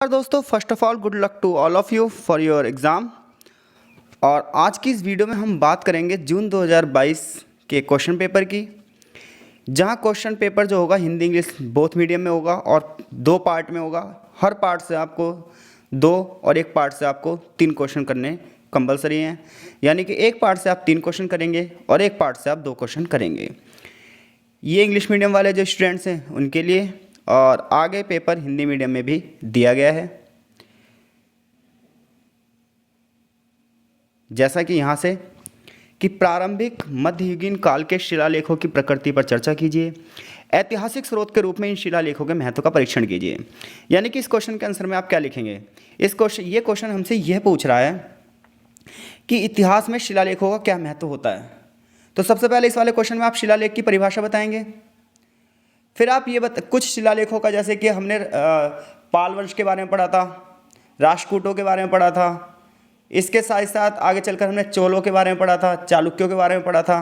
दोस्तों, first of all good luck to all of you for your exam. और आज की इस वीडियो में हम बात करेंगे जून 2022 के क्वेश्चन पेपर की, जहां क्वेश्चन पेपर जो होगा हिंदी इंग्लिश बोथ मीडियम में होगा और 2 पार्ट में होगा। हर पार्ट से आपको 2 और एक पार्ट से आपको 3 क्वेश्चन करने कंपलसरी हैं, यानी कि एक पार्ट से आप 3 क्वेश्चन करेंगे और एक पार्ट से आप 2 क्वेश्चन करेंगे। ये इंग्लिश मीडियम वाले जो स्टूडेंट्स हैं उनके लिए, और आगे पेपर हिंदी मीडियम में भी दिया गया है। जैसा कि यहाँ से कि प्रारंभिक मध्ययुगीन काल के शिलालेखों की प्रकृति पर चर्चा कीजिए, ऐतिहासिक स्रोत के रूप में इन शिलालेखों के महत्व का परीक्षण कीजिए। यानी कि इस क्वेश्चन के आंसर में आप क्या लिखेंगे। ये क्वेश्चन हमसे यह पूछ रहा है कि इतिहास में शिलालेखों का क्या महत्व होता है। तो सबसे पहले इस वाले क्वेश्चन में आप शिलालेख की परिभाषा बताएंगे, फिर आप ये कुछ शिलालेखों का, जैसे कि हमने पाल वंश के बारे में पढ़ा था, राष्ट्रकूटों के बारे में पढ़ा था, इसके साथ साथ आगे चलकर हमने चोलों के बारे में पढ़ा था, चालुक्यों के बारे में पढ़ा था।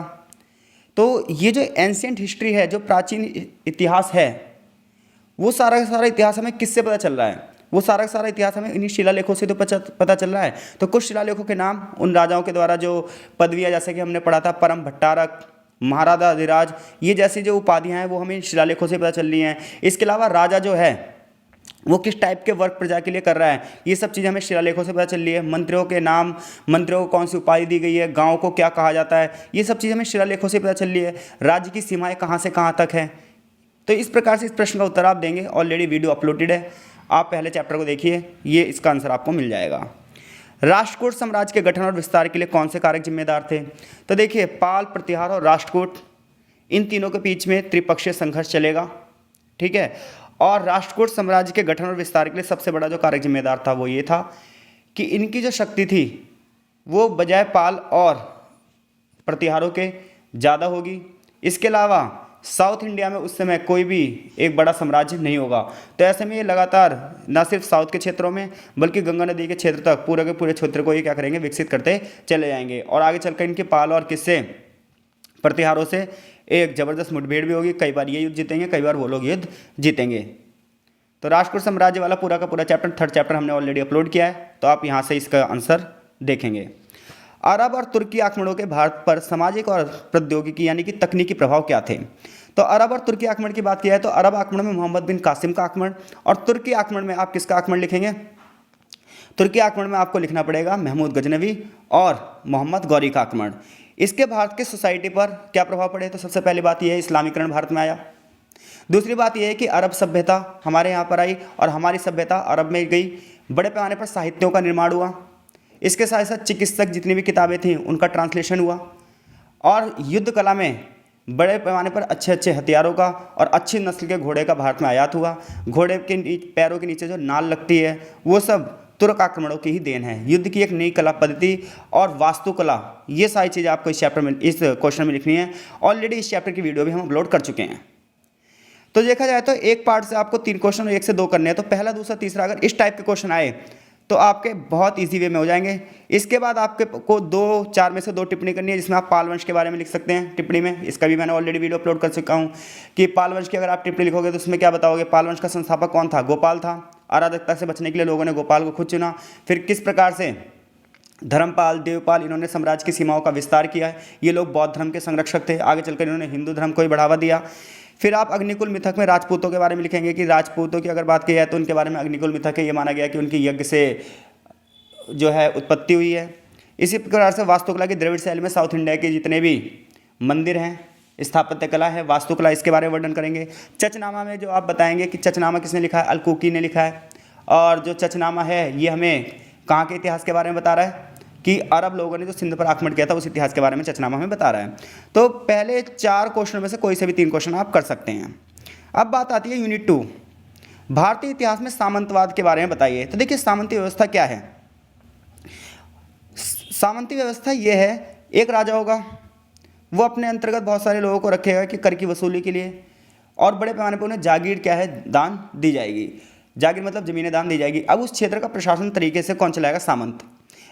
तो ये जो एंशिएंट हिस्ट्री है, जो प्राचीन इतिहास है, वो सारा का सारा इतिहास हमें किससे पता चल रहा है? वो सारा का सारा इतिहास हमें इन्हीं शिलालेखों से तो पता चल रहा है। तो कुछ शिलालेखों के नाम, उन राजाओं के द्वारा जो पदवियाँ, जैसे कि हमने पढ़ा था परम भट्टारक, महाराजा अधिराज, ये जैसी जो उपाधियाँ हैं वो हमें शिलालेखों से पता चल रही हैं। इसके अलावा राजा जो है वो किस टाइप के वर्क प्रजा के लिए कर रहा है, ये सब चीज़ें हमें शिलालेखों से पता चल रही है। मंत्रियों के नाम, मंत्रियों को कौन सी उपाधि दी गई है, गाँव को क्या कहा जाता है, ये सब चीज़ें हमें शिलालेखों से पता चल रही है। राज्य की सीमाएँ कहाँ से कहाँ तक है। तो इस प्रकार से इस प्रश्न का उत्तर आप देंगे। ऑलरेडी वीडियो अपलोडेड है, आप पहले चैप्टर को देखिए, ये इसका आंसर आपको मिल जाएगा। राष्ट्रकूट साम्राज्य के गठन और विस्तार के लिए कौन से कारक जिम्मेदार थे? तो देखिए, पाल, प्रतिहार और राष्ट्रकूट, इन तीनों के बीच में त्रिपक्षीय संघर्ष चलेगा, ठीक है। और राष्ट्रकूट साम्राज्य के गठन और विस्तार के लिए सबसे बड़ा जो कारक जिम्मेदार था वो ये था कि इनकी जो शक्ति थी वो बजाय पाल और प्रतिहारों के ज़्यादा होगी। इसके अलावा साउथ इंडिया में उस समय कोई भी एक बड़ा साम्राज्य नहीं होगा। तो ऐसे में ये लगातार न सिर्फ साउथ के क्षेत्रों में बल्कि गंगा नदी के क्षेत्र तक पूरे के पूरे क्षेत्र को ये क्या करेंगे, विकसित करते चले जाएंगे। और आगे चलकर इनके पाल और किससे, प्रतिहारों से एक ज़बरदस्त मुठभेड़ भी होगी। कई बार ये युद्ध जीतेंगे, कई बार वो लोग युद्ध जीतेंगे। तो राष्ट्रकूट साम्राज्य वाला पूरा का पूरा चैप्टर, 3rd चैप्टर हमने ऑलरेडी अपलोड किया है, तो आप यहाँ से इसका आंसर देखेंगे। अरब और तुर्की आक्रमणों के भारत पर सामाजिक और प्रौद्योगिकी यानी कि तकनीकी प्रभाव क्या थे? तो अरब और तुर्की आक्रमण की बात की है तो अरब आक्रमण में मोहम्मद बिन कासिम का आक्रमण, और तुर्की आक्रमण में आप किसका आक्रमण लिखेंगे? तुर्की आक्रमण में आपको लिखना पड़ेगा महमूद गजनवी और मोहम्मद गौरी का आक्रमण। इसके भारत के सोसाइटी पर क्या प्रभाव पड़े? तो सबसे पहली बात यह है, इस्लामीकरण भारत में आया। दूसरी बात यह है कि अरब सभ्यता हमारे यहाँ पर आई और हमारी सभ्यता अरब में गई। बड़े पैमाने पर साहित्यों का निर्माण हुआ। इसके साथ साथ चिकित्सक जितनी भी किताबें थीं उनका ट्रांसलेशन हुआ, और युद्ध कला में बड़े पैमाने पर अच्छे अच्छे हथियारों का और अच्छी नस्ल के घोड़े का भारत में आयात हुआ। घोड़े के पैरों के नीचे जो नाल लगती है वो सब तुर्क आक्रमणों की ही देन है। युद्ध की एक नई कला पद्धति और वास्तुकला, ये सारी चीज़ें आपको इस चैप्टर में, इस क्वेश्चन में लिखनी है। ऑलरेडी इस चैप्टर की वीडियो भी हम अपलोड कर चुके हैं। तो देखा जाए तो एक पार्ट से आपको 3 क्वेश्चन और 1 से 2 करने हैं। तो पहला, दूसरा, तीसरा अगर इस टाइप के क्वेश्चन आए तो आपके बहुत इजी वे में हो जाएंगे। इसके बाद आपके को 2-4 में से 2 टिप्पणी करनी है, जिसमें आप पाल वंश के बारे में लिख सकते हैं टिप्पणी में। इसका भी मैंने ऑलरेडी वीडियो अपलोड कर चुका हूँ कि पाल वंश की अगर आप टिप्पणी लिखोगे तो उसमें क्या बताओगे? पाल वंश का संस्थापक कौन था? गोपाल था। अराजकता से बचने के लिए लोगों ने गोपाल को खुद चुना। फिर किस प्रकार से धर्मपाल, देवपाल, इन्होंने साम्राज्य की सीमाओं का विस्तार किया है। ये लोग बौद्ध धर्म के संरक्षक थे। आगे चलकर इन्होंने हिंदू धर्म को ही बढ़ावा दिया। फिर आप अग्निकुल मिथक में राजपूतों के बारे में लिखेंगे कि राजपूतों की अगर बात की जाए तो उनके बारे में अग्निकुल मिथक है, ये माना गया कि उनकी यज्ञ से जो है उत्पत्ति हुई है। इसी प्रकार से वास्तुकला की द्रविड़ शैली में साउथ इंडिया के जितने भी मंदिर हैं, स्थापत्य कला है, वास्तुकला, इसके बारे में वर्णन करेंगे। चचनामा में जो आप बताएंगे कि चचनामा किसने लिखा है? अलकुकी ने लिखा है। और जो चचनामा है ये हमें कहाँ के इतिहास के बारे में बता रहा है कि अरब लोगों ने जो सिंध पर आक्रमण किया था उस इतिहास के बारे में चचनामा हमें बता रहा है। तो पहले 4 क्वेश्चन में से कोई से भी 3 क्वेश्चन आप कर सकते हैं। अब बात आती है यूनिट 2, भारतीय इतिहास में सामंतवाद के बारे में बताइए। तो देखिए, सामंती व्यवस्था क्या है? सामंती व्यवस्था ये है, एक राजा होगा, वो अपने अंतर्गत बहुत सारे लोगों को रखेगा कि कर की वसूली के लिए, और बड़े पैमाने पर उन्हें जागीर क्या है, दान दी जाएगी। जागीर मतलब जमीनें दान दी जाएगी। अब उस क्षेत्र का प्रशासन तरीके से कौन चलाएगा? सामंत।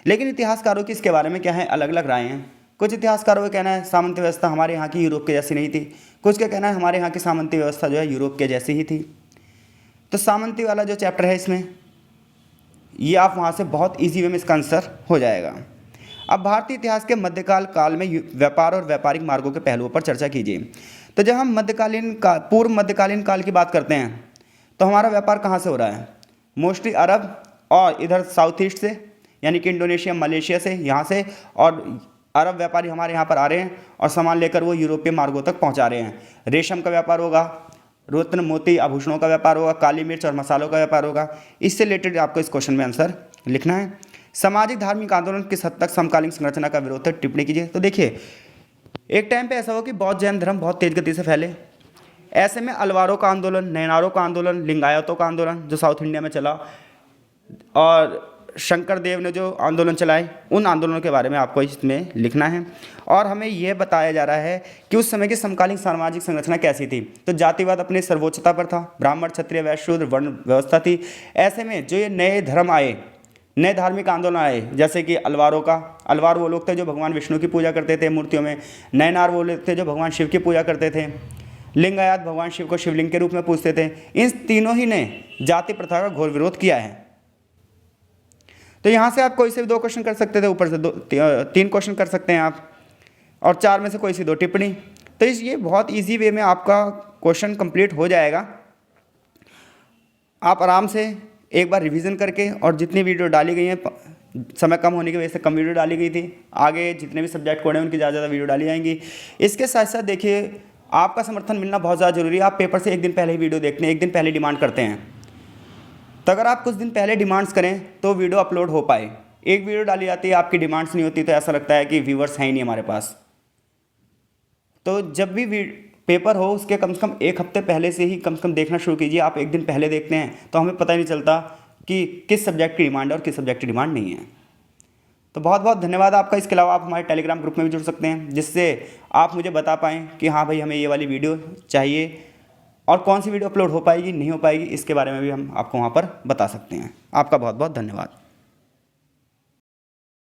लेकिन इतिहासकारों की इसके बारे में क्या है, अलग अलग राय हैं। कुछ इतिहासकारों का कहना है सामंती व्यवस्था हमारे यहाँ की यूरोप के जैसी नहीं थी। कुछ का कहना है हमारे यहाँ की सामंती व्यवस्था जो है यूरोप के जैसी ही थी। तो सामंती वाला जो चैप्टर है इसमें ये आप वहाँ से बहुत ईजी वे में इसका आंसर हो जाएगा। अब भारतीय इतिहास के मध्यकाल काल में व्यापार और व्यापारिक मार्गों के पहलुओं पर चर्चा कीजिए। तो जब हम पूर्व मध्यकालीन काल की बात करते हैं तो हमारा व्यापार कहाँ से हो रहा है? मोस्टली अरब और इधर साउथ ईस्ट से, यानी कि इंडोनेशिया, मलेशिया से, यहाँ से, और अरब व्यापारी हमारे यहाँ पर आ रहे हैं और सामान लेकर वो यूरोपीय मार्गों तक पहुँचा रहे हैं। रेशम का व्यापार होगा, रत्न मोती आभूषणों का व्यापार होगा, काली मिर्च और मसालों का व्यापार होगा। इससे रिलेटेड आपको इस क्वेश्चन में आंसर लिखना है। सामाजिक धार्मिक आंदोलन किस हद तक समकालीन संरचना का विरोध है? टिप्पणी कीजिए। तो देखिए, एक टाइम पे ऐसा हो कि बौद्ध जैन धर्म बहुत तेज गति से फैले। ऐसे में अलवारों का आंदोलन, नयनारों का आंदोलन, लिंगायतों का आंदोलन जो साउथ इंडिया में चला, और शंकर देव ने जो आंदोलन चलाए, उन आंदोलनों के बारे में आपको इसमें लिखना है। और हमें यह बताया जा रहा है कि उस समय की समकालीन सामाजिक संरचना कैसी थी। तो जातिवाद अपनी सर्वोच्चता पर था, ब्राह्मण, क्षत्रिय, वैश्य, शूद्र वर्ण व्यवस्था थी। ऐसे में जो ये नए धर्म आए, नए धार्मिक आंदोलन आए, जैसे कि अलवार वो लोग थे जो भगवान विष्णु की पूजा करते थे मूर्तियों में। नयनार वो लोग थे जो भगवान शिव की पूजा करते थे। लिंगायत भगवान शिव को शिवलिंग के रूप में पूजते थे। इन तीनों ही ने जाति प्रथा का घोर विरोध किया है। तो यहाँ से आप कोई से भी 2 क्वेश्चन कर सकते थे, ऊपर से 3 क्वेश्चन कर सकते हैं आप, और 4 में से कोई सी 2 टिप्पणी। तो ये बहुत इजी वे में आपका क्वेश्चन कंप्लीट हो जाएगा। आप आराम से एक बार रिवीजन करके, और जितनी वीडियो डाली गई हैं, समय कम होने की वजह से कम वीडियो डाली गई थी, आगे जितने भी सब्जेक्ट कोड हैं उनकी ज़्यादा वीडियो डाली जाएंगी। इसके साथ साथ देखिए, आपका समर्थन मिलना बहुत ज़्यादा जरूरी है। आप पेपर से एक दिन पहले ही वीडियो देखते हैं, एक दिन पहले डिमांड करते हैं। तो अगर आप कुछ दिन पहले डिमांड्स करें तो वीडियो अपलोड हो पाए। एक वीडियो डाली जाती है, आपकी डिमांड्स नहीं होती, तो ऐसा लगता है कि व्यूवर्स हैं ही नहीं हमारे पास। तो जब भी पेपर हो उसके कम से कम 1 हफ्ते पहले से ही कम से कम देखना शुरू कीजिए। आप एक दिन पहले देखते हैं तो हमें पता ही नहीं चलता कि किस सब्जेक्ट की डिमांड है और किस सब्जेक्ट की डिमांड नहीं है। तो बहुत बहुत धन्यवाद आपका। इसके अलावा आप हमारे टेलीग्राम ग्रुप में भी जुड़ सकते हैं, जिससे आप मुझे बता पाएँ कि हाँ भाई, हमें ये वाली वीडियो चाहिए, और कौन सी वीडियो अपलोड हो पाएगी, नहीं हो पाएगी, इसके बारे में भी हम आपको वहाँ पर बता सकते हैं। आपका बहुत बहुत धन्यवाद।